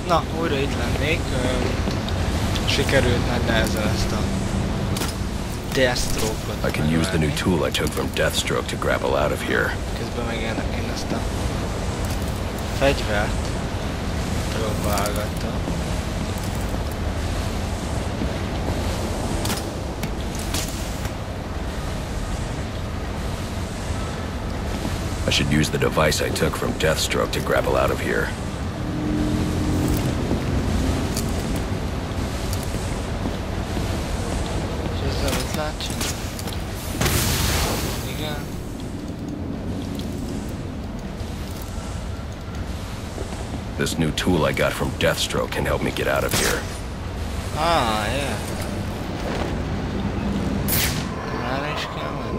Na, újra itt lennék. Sikerült nagy nehezen ezt a Deathstroke-ot. I can use the new tool I took from Deathstroke to grapple out of here. Közben meg én ezt a fegyvert próbálgattam. I should use the device I took from Deathstroke to grapple out of here. Igen. This new tool I got from Deathstroke can help me get out of here. Ah, yeah. Már is kell menni.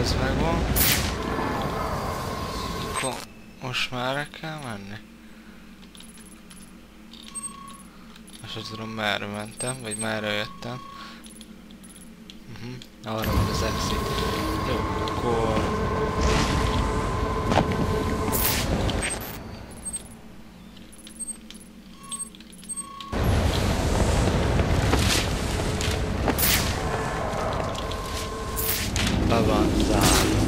Ez megvan. Akkor most már kell menni. Most sem tudom, merre mentem, vagy merre jöttem. Arra van az exit. Jó, akkor... van zárva.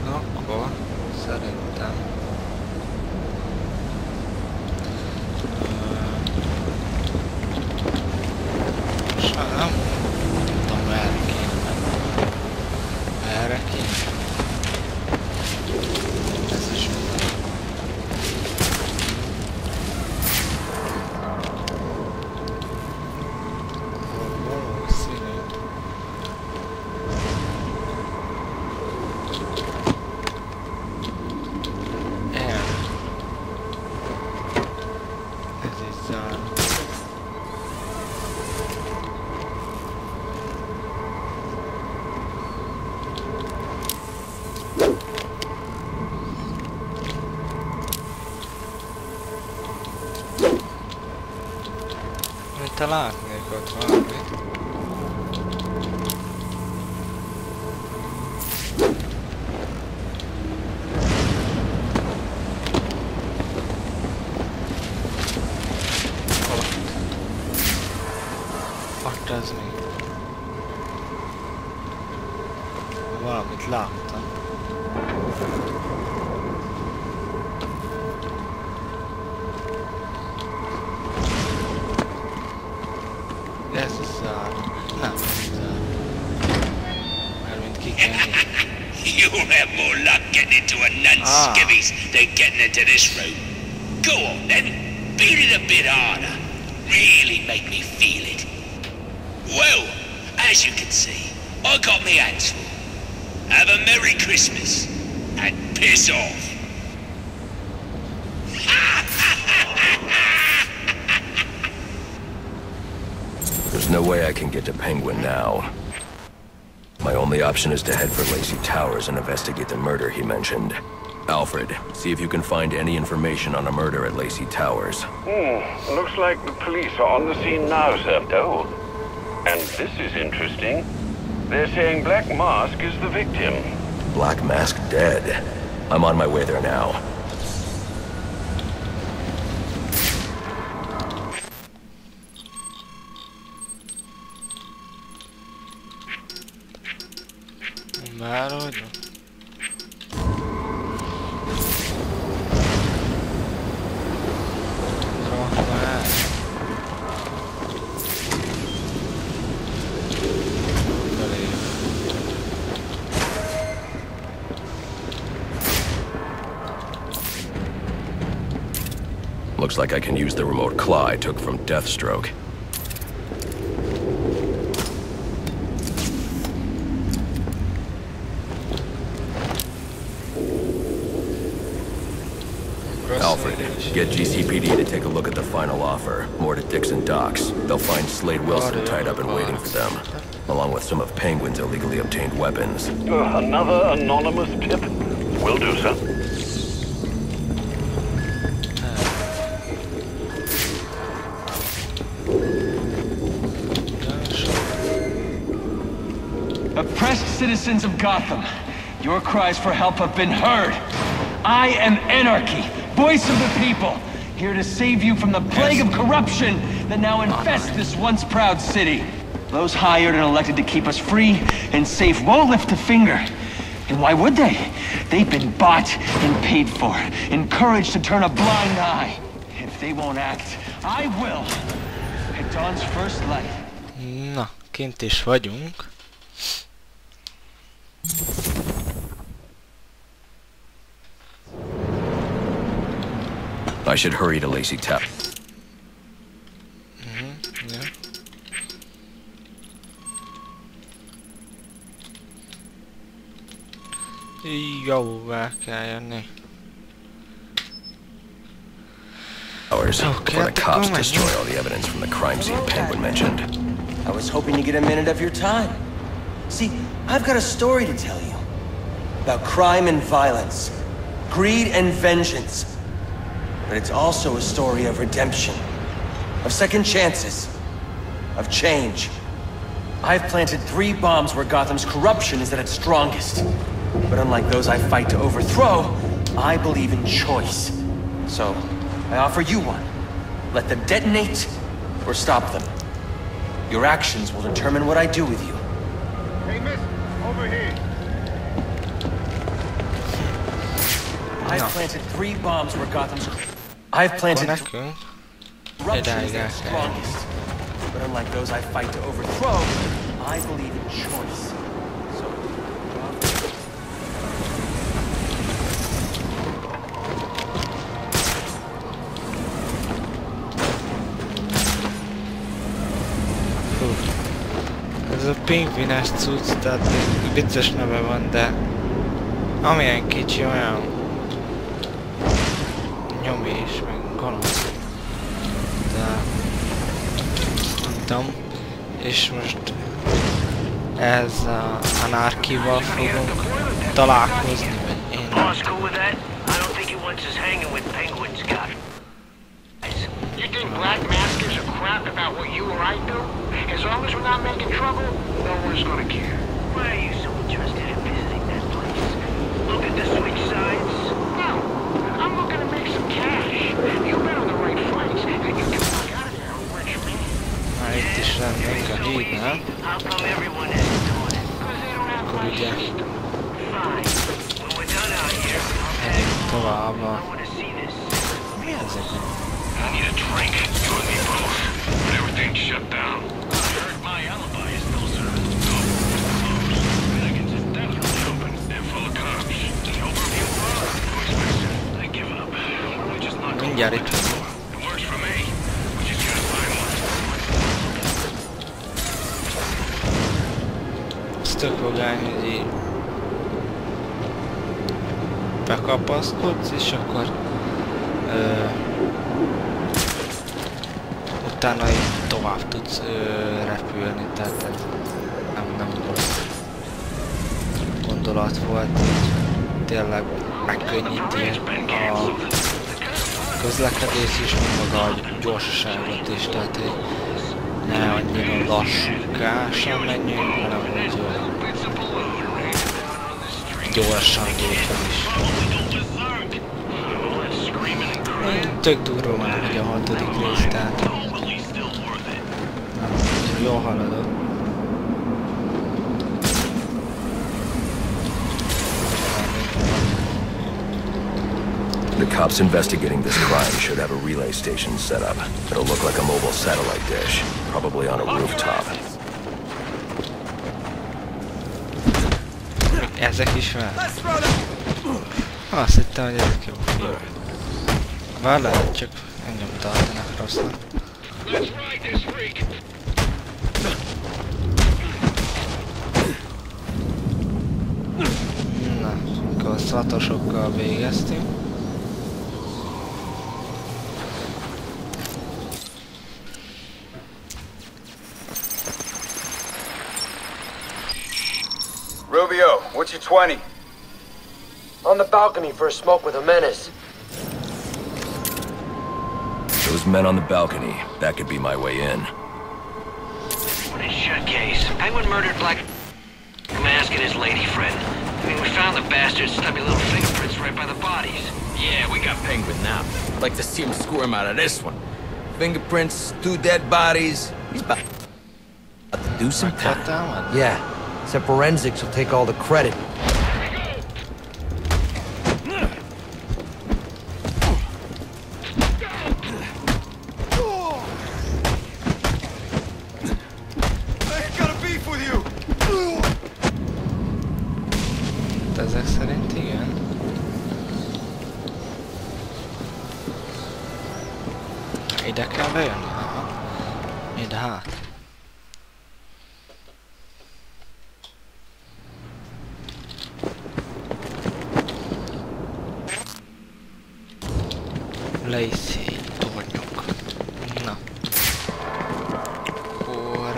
Akkor szerintem most nem tudom, erre kéne menni. Erre kéne. Te látnék ott valamit. Ott ez mi? Valamit láttam. Ez a szár. Nem, ez zár. Mármint ki kell nézni. You'll have more luck getting into a nun's skivvies than getting into this room. Go on then, beat it a bit harder. Really make me feel it. Well, as you can see, I got me hands full. Have a Merry Christmas and piss off. There's no way I can get to Penguin now. My only option is to head for Lacey Towers and investigate the murder he mentioned. Alfred, see if you can find any information on a murder at Lacey Towers. Looks like the police are on the scene now, sir. Oh, and this is interesting. They're saying Black Mask is the victim. Black Mask dead. I'm on my way there now. Már vagyok. Looks like I can use the remote claw I took from Deathstroke. Get GCPD to take a look at the final offer. More to Dixon Docks. They'll find Slade Wilson tied up and waiting for them, along with some of Penguin's illegally obtained weapons. Another anonymous tip? Will do, sir. Oppressed citizens of Gotham, your cries for help have been heard. I am Anarchy, voice of the people, here to save you from the plague of corruption that now infests this once proud city. Those hired and elected to keep us free and safe won't lift a finger. And why would they? They've been bought and paid for, encouraged to turn a blind eye. If they won't act, I will. At dawn's first light. Na, kint is vagyunk. I should hurry to Lacey Tap. Yeah. Jóvá kell jönni. Hours before the cops destroy all the evidence from the crime scene Penguin mentioned. I was hoping to get a minute of your time. See, I've got a story to tell you. About crime and violence. Greed and vengeance. But it's also a story of redemption. Of second chances. Of change. I've planted 3 bombs where Gotham's corruption is at its strongest. But unlike those I fight to overthrow, I believe in choice. So, I offer you one. Let them detonate, or stop them. Your actions will determine what I do with you. Hey, miss, over here. I've planted 3 bombs where Gotham's... I've planted... Nekünk. Corruption is at its strongest. But unlike those I fight to overthrow, I believe in choice. So... Ez a pingvines cucc, tehát vicces neve van, de amilyen kicsi, olyan nyomi is, meg gonosz. De nem tudom. És most ez a Anarchy-val fogunk találkozni, vagy én nem tudom. You think Black Mask gives a crap about what you or I do? As long as we're not making trouble, no one's gonna care. Why are you so interested in visiting that place? Looking to switch sides? No, I'm looking to make some cash. You've been on the right flights, and you can walk out of there a rich man. Már itt is lennénk a híd, nem? How come everyone isn't doing it? Because they don't have Akkor my ugye system. Fine. When we're done out here, megyünk tovább a... I want to see this. Mi ez egy? I need a drink. You and me both. But everything's shut down. I heard my alibi is still served. Closed. Milligan's is definitely open and full of cops. The overview I give up. Why don't we just knock Mindjárt itt vagyunk. It works for me. We just gotta find one. Ez tök vagány, hogy így bekapaszkodsz, és akkor utána így tovább tudsz repülni, tehát ez nem rossz gondolat volt, így tényleg megkönnyíti a közlekedés is, maga a gyorsaságot is, tehát hogy ne annyira lassúkásan menjünk, hanem hogy gyorsan gyorsan is. Tök durva már, hogy a 6. rész, tehát jól haladok. The cops investigating this crime should have a relay station set up. It'll look like a mobile satellite dish, probably on a rooftop. Ezek is van? Azt hittem, hogy ezek jó fiúk. Már lehet, csak engem tartanak rossznak. Na, akkor a szatosokkal végeztünk. Rubio, what's your 20? On the balcony for a smoke with a menace. Those men on the balcony, that could be my way in. What a shut case. Penguin murdered Black Mask and his lady friend. I mean, we found the bastard's stubby little fingerprints right by the bodies. Yeah, we got Penguin now. I'd like to see him squirm out of this one. Fingerprints, 2 dead bodies. He's about to do some time. Yeah, except forensics will take all the credit. Ezek szerint igen. Ide kell bejönni? Aha. Ide hát. Lacey tornyok. Na. Akkor...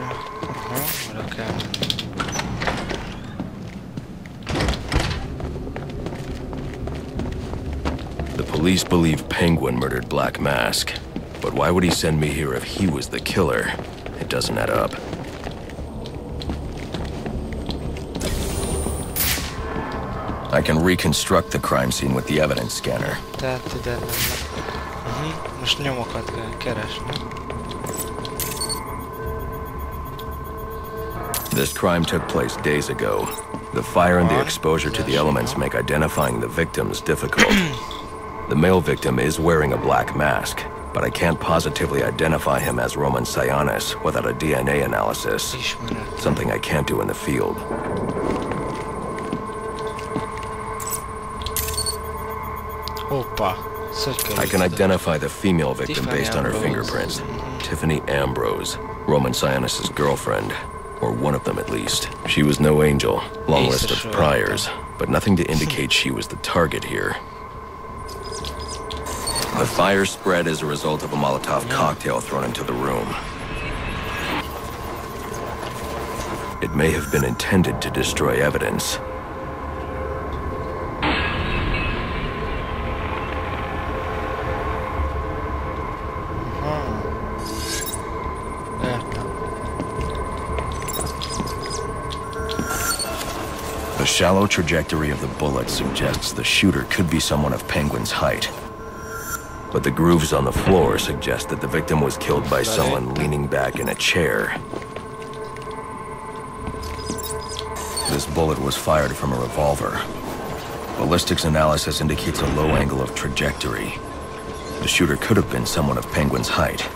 Aha, oda kell menni. The police believe Penguin murdered Black Mask. But why would he send me here if he was the killer? It doesn't add up. I can reconstruct the crime scene with the evidence scanner. Tehát ide lenne. Most nyomokat kell keresni. This crime took place days ago. The fire and the exposure to the elements make identifying the victims difficult. The male victim is wearing a black mask, but I can't positively identify him as Roman Sionis without a DNA analysis. Something I can't do in the field. Hoppa. I can identify the female victim based on her fingerprints. Tiffany Ambrose, Roman Sionis' girlfriend. Or one of them at least. She was no angel, long list of priors, but nothing to indicate she was the target here. The fire spread as a result of a Molotov cocktail thrown into the room. It may have been intended to destroy evidence. The shallow trajectory of the bullet suggests the shooter could be someone of Penguin's height. But the grooves on the floor suggest that the victim was killed by someone leaning back in a chair. This bullet was fired from a revolver. Ballistics analysis indicates a low angle of trajectory. The shooter could have been someone of Penguin's height,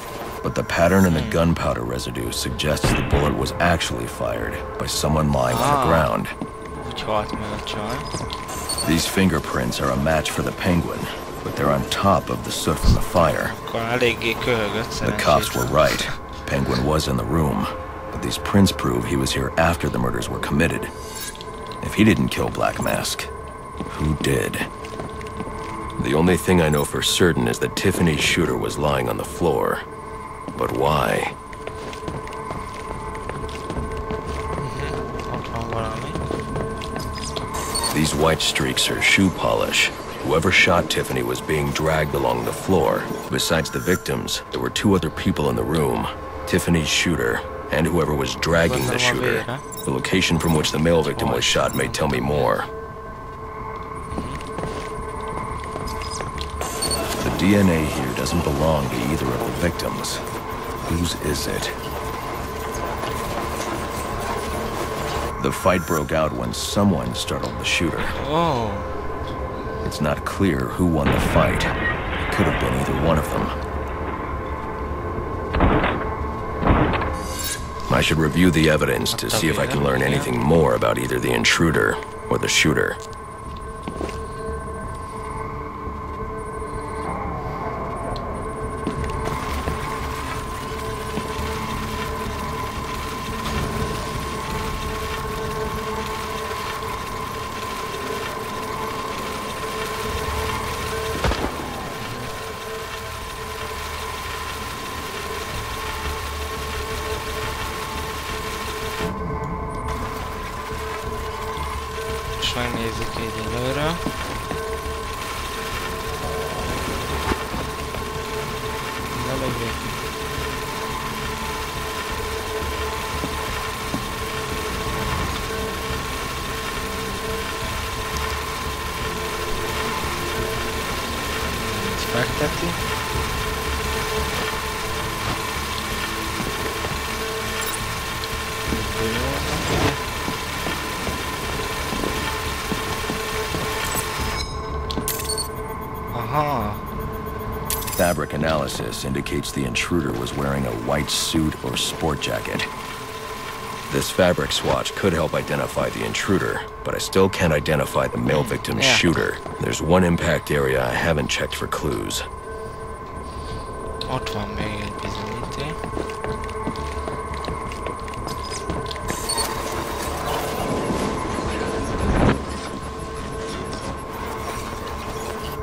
but the pattern in the gunpowder residue suggests the bullet was actually fired by someone lying on the ground. These fingerprints are a match for the Penguin, but they're on top of the soot from the fire. The cops were right. Penguin was in the room, but these prints prove he was here after the murders were committed. If he didn't kill Black Mask, who did? The only thing I know for certain is that Tiffany's shooter was lying on the floor. But why? These white streaks are shoe polish. Whoever shot Tiffany was being dragged along the floor. Besides the victims, there were 2 other people in the room. Tiffany's shooter, and whoever was dragging the shooter. The location from which the male victim was shot may tell me more. The DNA here doesn't belong to either of the victims. Whose is it? The fight broke out when someone startled the shooter. Oh. It's not clear who won the fight. It could have been either one of them. I should review the evidence to see if I can learn anything more about either the intruder or the shooter. megnézzük így előre. Fekteti. Aha. Fabric analysis indicates the intruder was wearing a white suit or sport jacket. This fabric swatch could help identify the intruder, but I still can't identify the male victim's shooter. There's one impact area I haven't checked for clues. Ott van még egy bizonyíték.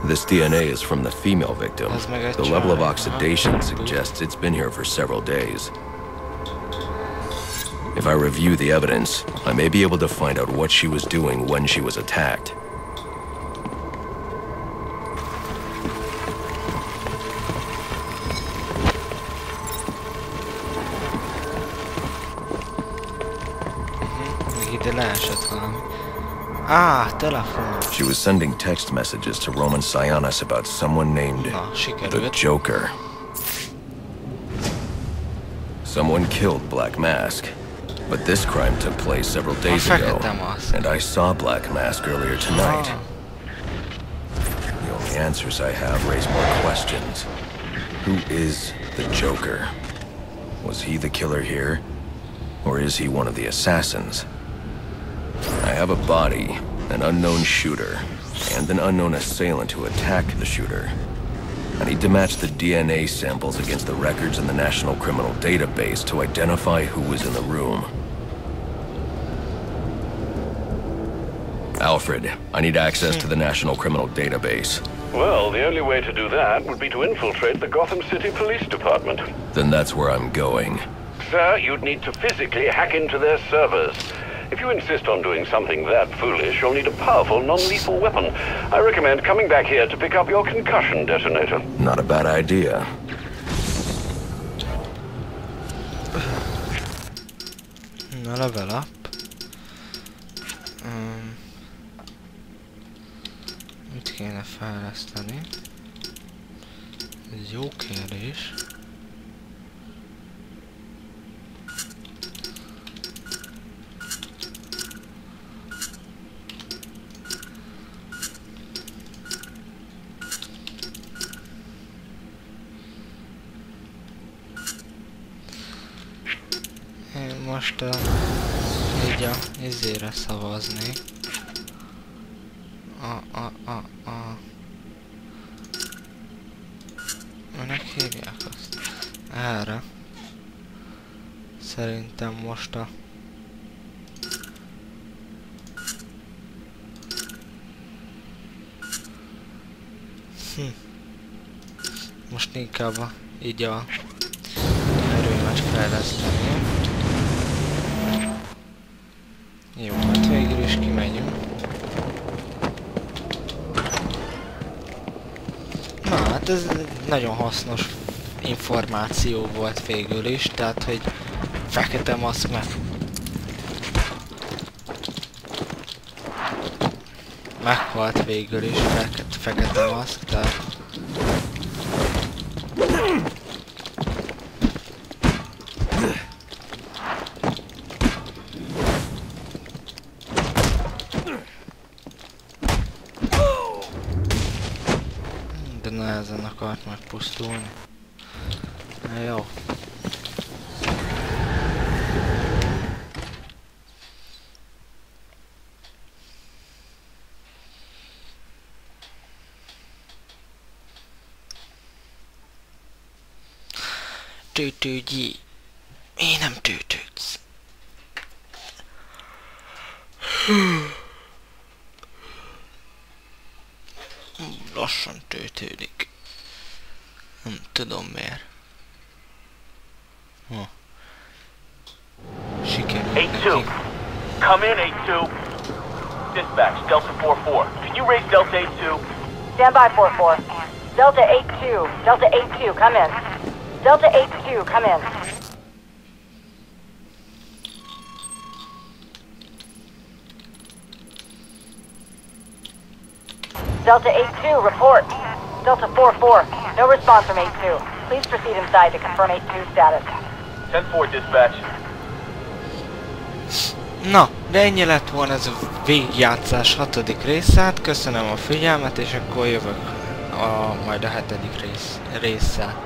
This DNA is from the female victim. The level of oxidation suggests it's been here for several days. If I review the evidence, I may be able to find out what she was doing when she was attacked. She was sending text messages to Roman Sionis about someone named the Joker. Someone killed Black Mask, but this crime took place several days ago, and I saw Black Mask earlier tonight. The only answers I have raise more questions. Who is the Joker? Was he the killer here? Or is he one of the assassins? I have a body, an unknown shooter, and an unknown assailant who attacked the shooter. I need to match the DNA samples against the records in the National Criminal Database to identify who was in the room. Alfred, I need access to the National Criminal Database. Well, the only way to do that would be to infiltrate the Gotham City Police Department. Then that's where I'm going. Sir, you'd need to physically hack into their servers. If you insist on doing something that foolish, you'll need a powerful, non-lethal weapon. I recommend coming back here to pick up your concussion detonator. Not a bad idea. Level up. Mit kéne fejleszteni? Ez jó kérdés. Most így a izére szavazni. Minek hívják azt? Erre. Szerintem most a... Most inkább így a erőmet fejleszteni. Jó, hát végül is kimegyünk. Na hát ez nagyon hasznos információ volt végül is, tehát hogy fekete maszk meghalt végül is, fekete maszk, tehát... De nehezen akart megpusztulni. Jó. Tűtődj! Miért nem tűtődsz? Lassan töltődik. Nem tudom miért. Sikerült neki. Come in, 8-2. dispatch, Delta 4-4. Can you raise Delta 8-2? Stand by 4-4. Delta 8-2. Delta 8-2, come in. Delta 8-2, come in. Delta 8-2, report. Delta 4-4, no response from 8-2. Please proceed inside to confirm 8-2 status. 10-4 dispatch. Na, de ennyi lett volna ez a végigjátszás 6. részát. Köszönöm a figyelmet, és akkor jövök majd a 7. résszel.